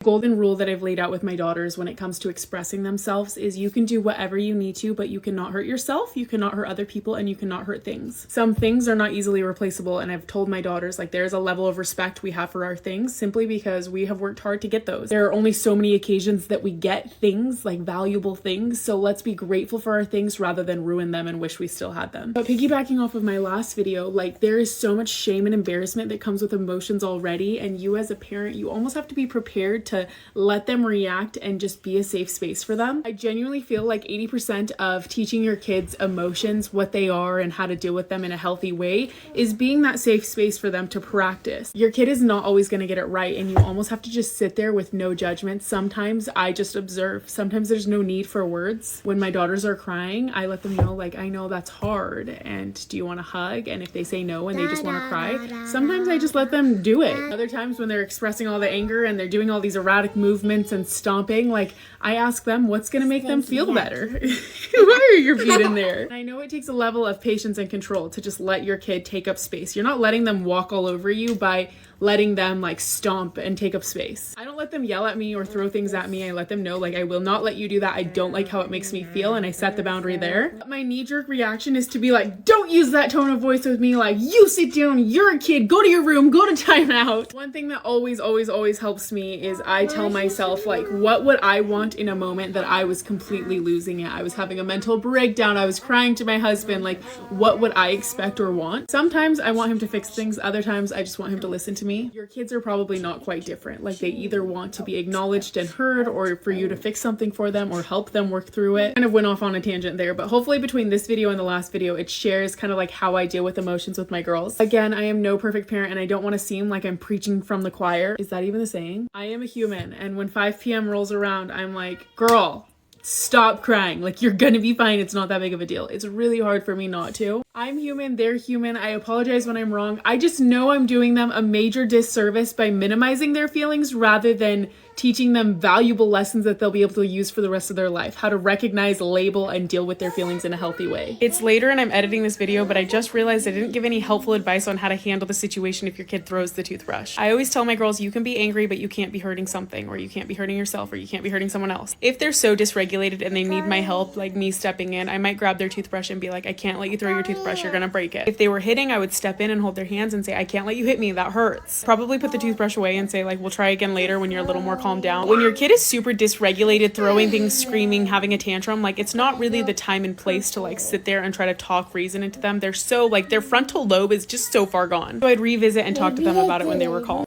Golden rule that I've laid out with my daughters when it comes to expressing themselves is you can do whatever you need to, but you cannot hurt yourself, you cannot hurt other people, and you cannot hurt things. Some things are not easily replaceable, and I've told my daughters, like, there's a level of respect we have for our things simply because we have worked hard to get those. There are only so many occasions that we get things, like valuable things, so let's be grateful for our things rather than ruin them and wish we still had them. But piggybacking off of my last video, like, there is so much shame and embarrassment that comes with emotions already, and you as a parent, you almost have to be prepared to let them react and just be a safe space for them. I genuinely feel like 80% of teaching your kids emotions, what they are and how to deal with them in a healthy way, is being that safe space for them to practice. Your kid is not always going to get it right, and you almost have to just sit there with no judgment. Sometimes I just observe. Sometimes there's no need for words. When my daughters are crying, I let them know, like, I know that's hard, and do you want a hug? And if they say no and they just want to cry, sometimes I just let them do it. Other times when they're expressing all the anger and they're doing all these erratic movements and stomping, like, I ask them what's going to make them feel better. Why are your feet in there? And I know it takes a level of patience and control to just let your kid take up space. You're not letting them walk all over you by letting them like stomp and take up space. I don't let them yell at me or throw things at me. I let them know, like, I will not let you do that. I don't like how it makes me feel, and I set the boundary there. But my knee-jerk reaction is to be like, don't use that tone of voice with me. Like, you sit down, you're a kid, go to your room, go to timeout. One thing that always helps me is I tell myself, like, what would I want in a moment that I was completely losing it? I was having a mental breakdown. I was crying to my husband. Like, what would I expect or want? Sometimes I want him to fix things. Other times I just want him to listen to me. Your kids are probably not quite different. Like, they either want to be acknowledged and heard, or for you to fix something for them or help them work through it. Kind of went off on a tangent there, but hopefully between this video and the last video, it shares kind of like how I deal with emotions with my girls. Again, I am no perfect parent, and I don't want to seem like I'm preaching from the choir. Is that even a saying? I am a human, and when 5 p.m. rolls around, I'm like, girl, stop crying. Like, you're gonna be fine. It's not that big of a deal. It's really hard for me not to. I'm human, they're human. I apologize when I'm wrong. I just know I'm doing them a major disservice by minimizing their feelings rather than teaching them valuable lessons that they'll be able to use for the rest of their life. How to recognize, label, and deal with their feelings in a healthy way. It's later and I'm editing this video, but I just realized I didn't give any helpful advice on how to handle the situation if your kid throws the toothbrush. I always tell my girls, you can be angry, but you can't be hurting something, or you can't be hurting yourself, or you can't be hurting someone else. If they're so dysregulated and they need my help, like me stepping in, I might grab their toothbrush and be like, I can't let you throw your toothbrush, you're gonna break it. If they were hitting, I would step in and hold their hands and say, I can't let you hit me, that hurts. Probably put the toothbrush away and say, like, we'll try again later when you're a little more calmed down. When your kid is super dysregulated, throwing things, screaming, having a tantrum, like, it's not really the time and place to like sit there and try to talk reason into them. They're so, like, their frontal lobe is just so far gone. So I'd revisit and talk to them about it when they were calm.